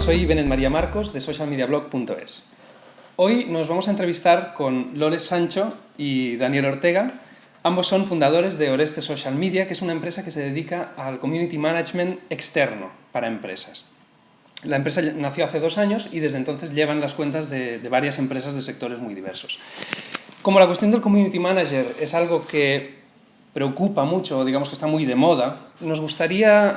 soy Benet María Marcos de socialmediablog.es. Hoy nos vamos a entrevistar con Loles Sancho y Daniel Ortega. Ambos son fundadores de Oreste Social Media, que es una empresa que se dedica al community management externo para empresas. La empresa nació hace 2 años y desde entonces llevan las cuentas de varias empresas de sectores muy diversos. Como la cuestión del community manager es algo que preocupa mucho, digamos que está muy de moda, nos gustaría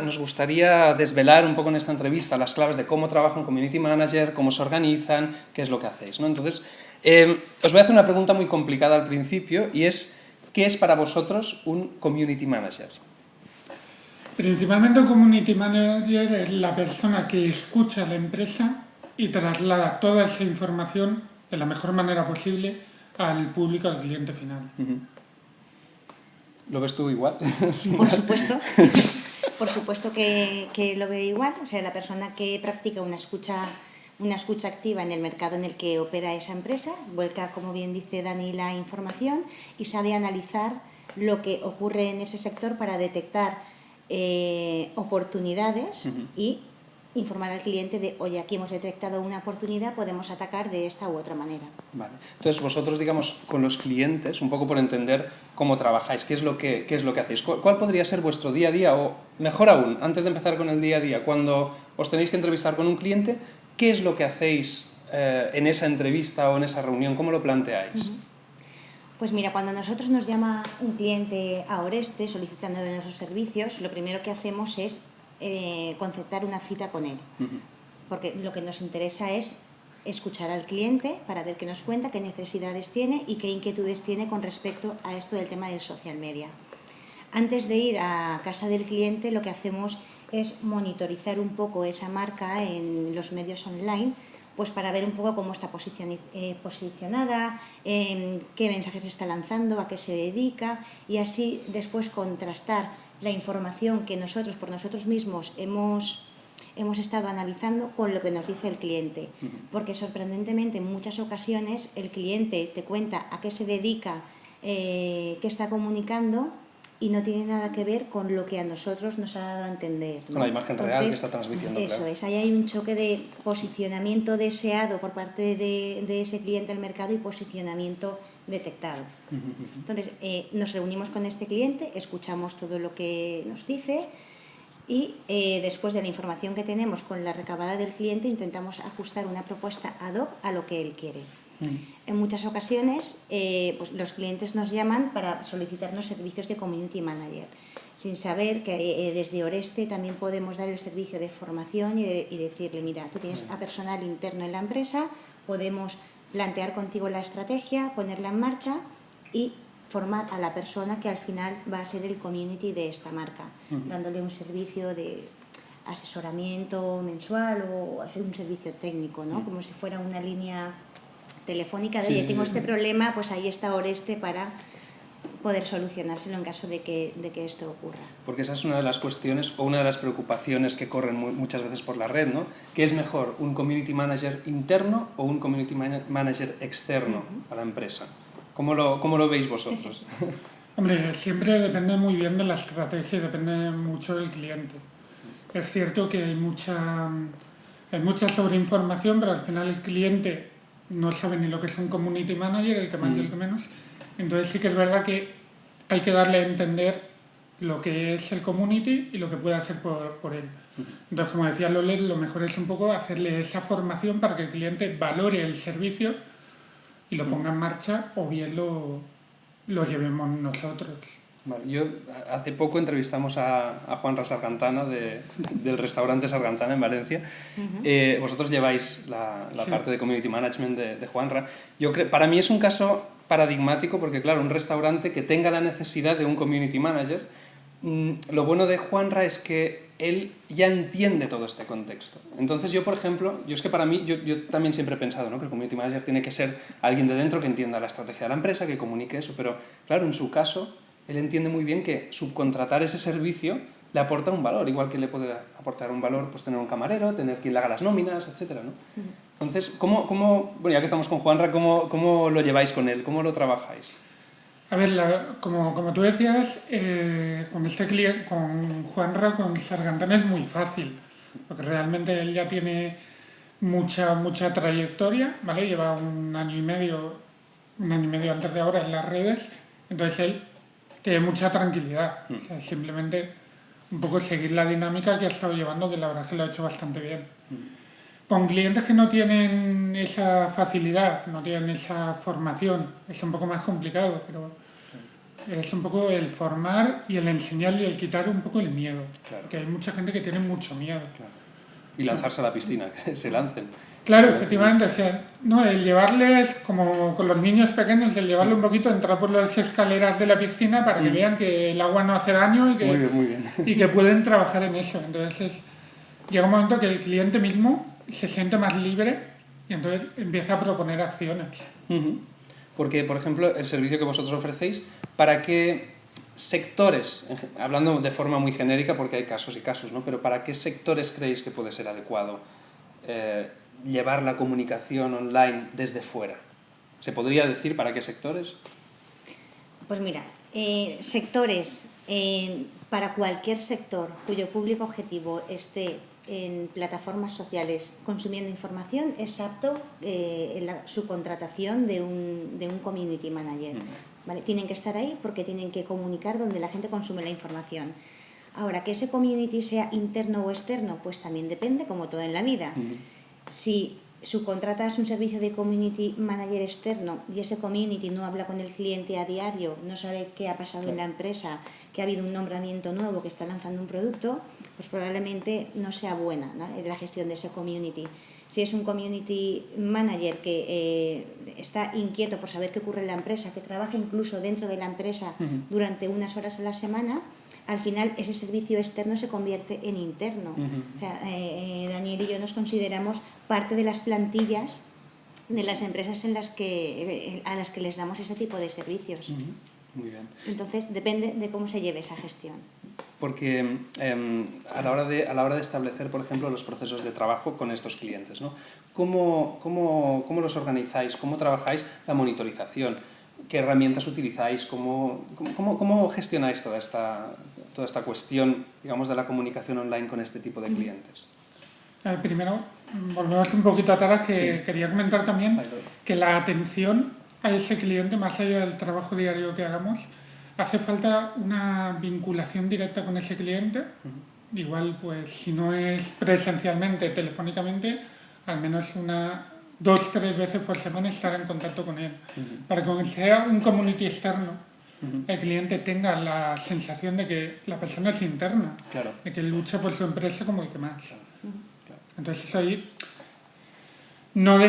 desvelar un poco en esta entrevista las claves de cómo trabaja un community manager, cómo se organizan, qué es lo que hacéis, ¿no? Entonces, os voy a hacer una pregunta muy complicada al principio y es, ¿qué es para vosotros un community manager? Principalmente un community manager es la persona que escucha a la empresa y traslada toda esa información de la mejor manera posible al público, al cliente final. ¿Lo ves tú igual? Por supuesto, por supuesto que lo veo igual. O sea, la persona que practica una escucha activa en el mercado en el que opera esa empresa, vuelca, como bien dice Dani, la información y sabe analizar lo que ocurre en ese sector para detectar oportunidades y informar al cliente de, oye, aquí hemos detectado una oportunidad, podemos atacar de esta u otra manera. Vale. Entonces, vosotros, digamos, con los clientes, un poco por entender cómo trabajáis, qué es lo que hacéis, ¿cuál podría ser vuestro día a día? O, mejor aún, antes de empezar con el día a día, cuando os tenéis que entrevistar con un cliente, ¿qué es lo que hacéis en esa entrevista o en esa reunión? ¿Cómo lo planteáis? Pues mira, cuando nosotros nos llama un cliente a Oreste solicitando de nuestros servicios, lo primero que hacemos es concertar una cita con él, porque lo que nos interesa es escuchar al cliente para ver qué nos cuenta, qué necesidades tiene y qué inquietudes tiene con respecto a esto del tema del social media. Antes de ir a casa del cliente, lo que hacemos es monitorizar un poco esa marca en los medios online, pues para ver un poco cómo está posicionada, qué mensajes está lanzando, a qué se dedica y así después contrastar la información que nosotros, por nosotros mismos, hemos estado analizando con lo que nos dice el cliente. Porque sorprendentemente en muchas ocasiones el cliente te cuenta a qué se dedica, qué está comunicando y no tiene nada que ver con lo que a nosotros nos ha dado a entender, ¿no? Con la imagen real que está transmitiendo. Eso claro. es, ahí hay un choque de posicionamiento deseado por parte de ese cliente al mercado y posicionamiento detectado. Entonces, nos reunimos con este cliente, escuchamos todo lo que nos dice y después de la información que tenemos con la recabada del cliente intentamos ajustar una propuesta ad hoc a lo que él quiere. En muchas ocasiones pues los clientes nos llaman para solicitarnos servicios de community manager, sin saber que desde Oreste también podemos dar el servicio de formación y decirle, mira, tú tienes a personal interno en la empresa, podemos plantear contigo la estrategia, ponerla en marcha y formar a la persona que al final va a ser el community de esta marca, dándole un servicio de asesoramiento mensual o hacer un servicio técnico, ¿no? Como si fuera una línea telefónica de, oye, tengo este problema, pues ahí está Oreste para poder solucionárselo en caso de que esto ocurra. Porque esa es una de las cuestiones o una de las preocupaciones que corren muchas veces por la red, ¿no? ¿Qué es mejor, un community manager interno o un community manager externo a la empresa? ¿Cómo lo veis vosotros? Hombre, siempre depende muy bien de la estrategia y depende mucho del cliente. Es cierto que hay mucha sobreinformación, pero al final el cliente no sabe ni lo que es un community manager, el que más y el que menos. Entonces sí que es verdad que hay que darle a entender lo que es el community y lo que puede hacer por él. Entonces, como decía Loles, lo mejor es un poco hacerle esa formación para que el cliente valore el servicio y lo ponga en marcha o bien lo llevemos nosotros. Vale, yo hace poco entrevistamos a Juanra Sargantana del restaurante Sargantana en Valencia. Vosotros lleváis la parte de community management de Juanra. Para mí es un caso paradigmático porque, claro, un restaurante que tenga la necesidad de un community manager, lo bueno de Juanra es que él ya entiende todo este contexto. Entonces yo, por ejemplo, para mí, yo también siempre he pensado, ¿no?, que el community manager tiene que ser alguien de dentro que entienda la estrategia de la empresa, que comunique eso, pero claro, en su caso, él entiende muy bien que subcontratar ese servicio le aporta un valor, igual que le puede aportar un valor pues tener un camarero, tener quien le haga las nóminas, etcétera, ¿no? Entonces, bueno, ya que estamos con Juanra, ¿cómo lo lleváis con él? ¿Cómo lo trabajáis? A ver, como tú decías, con Juanra, con Sargantana es muy fácil, porque realmente él ya tiene mucha trayectoria, ¿vale? Lleva un año y medio antes de ahora en las redes, entonces él tiene mucha tranquilidad. O sea, simplemente un poco seguir la dinámica que ha estado llevando, que la verdad que lo ha hecho bastante bien. Con clientes que no tienen esa facilidad, no tienen esa formación, es un poco más complicado, pero es un poco el formar y el enseñar y el quitar un poco el miedo. Claro. Porque hay mucha gente que tiene mucho miedo. Claro. Y lanzarse a la piscina, que se lancen. Claro, efectivamente. O sea, no, el llevarles, como con los niños pequeños, el llevarle un poquito, entrar por las escaleras de la piscina para que vean que el agua no hace daño y que, muy bien. y que pueden trabajar en eso. Entonces, llega un momento que el cliente mismo se siente más libre y entonces empieza a proponer acciones. Porque, por ejemplo, el servicio que vosotros ofrecéis, ¿para qué sectores, hablando de forma muy genérica porque hay casos y casos, ¿no? Pero ¿para qué sectores creéis que puede ser adecuado llevar la comunicación online desde fuera? ¿Se podría decir para qué sectores? Pues mira, sectores, para cualquier sector cuyo público objetivo esté en plataformas sociales consumiendo información, es apto su contratación de un community manager. ¿Vale? Tienen que estar ahí porque tienen que comunicar donde la gente consume la información. Ahora, que ese community sea interno o externo, pues también depende, como todo en la vida. Si subcontratas un servicio de community manager externo y ese community no habla con el cliente a diario, no sabe qué ha pasado en la empresa, que ha habido un nombramiento nuevo, que está lanzando un producto, pues probablemente no sea buena, ¿no?, la gestión de ese community. Si es un community manager que está inquieto por saber qué ocurre en la empresa, que trabaja incluso dentro de la empresa durante unas horas a la semana, al final ese servicio externo se convierte en interno. O sea, Daniel y yo nos consideramos parte de las plantillas de las empresas a las que les damos ese tipo de servicios. Muy bien. Entonces, depende de cómo se lleve esa gestión. Porque a la hora de establecer, por ejemplo, los procesos de trabajo con estos clientes, ¿no? ¿Cómo los organizáis? ¿Cómo trabajáis la monitorización? ¿Qué herramientas utilizáis? ¿Cómo gestionáis toda esta cuestión, digamos, de la comunicación online con este tipo de clientes? Primero, volvemos un poquito atrás, que quería comentar también que la atención a ese cliente, más allá del trabajo diario que hagamos, hace falta una vinculación directa con ese cliente. Igual, pues, si no es presencialmente, telefónicamente, al menos 2-3 veces por semana estar en contacto con él. Para que sea un community externo, el cliente tenga la sensación de que la persona es interna, de que lucha por su empresa como el que más. Entonces eso ahí no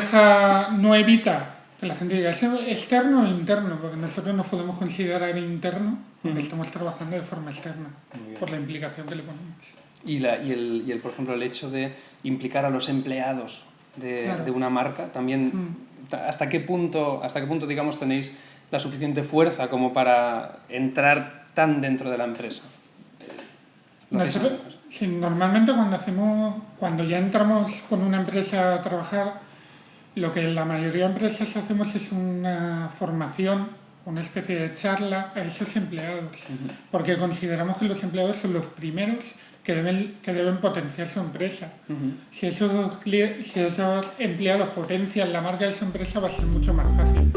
evita que la gente diga, ¿es externo o interno? Porque nosotros nos podemos considerar interno porque estamos trabajando de forma externa, por la implicación que le ponemos. Y por ejemplo, el hecho de implicar a los empleados de una marca, también, ¿hasta qué punto, digamos, tenéis la suficiente fuerza como para entrar tan dentro de la empresa? Sí, normalmente cuando ya entramos con una empresa a trabajar, lo que la mayoría de empresas hacemos es una formación, una especie de charla a esos empleados, porque consideramos que los empleados son los primeros que deben potenciar su empresa. Si esos empleados potencian la marca de su empresa, va a ser mucho más fácil.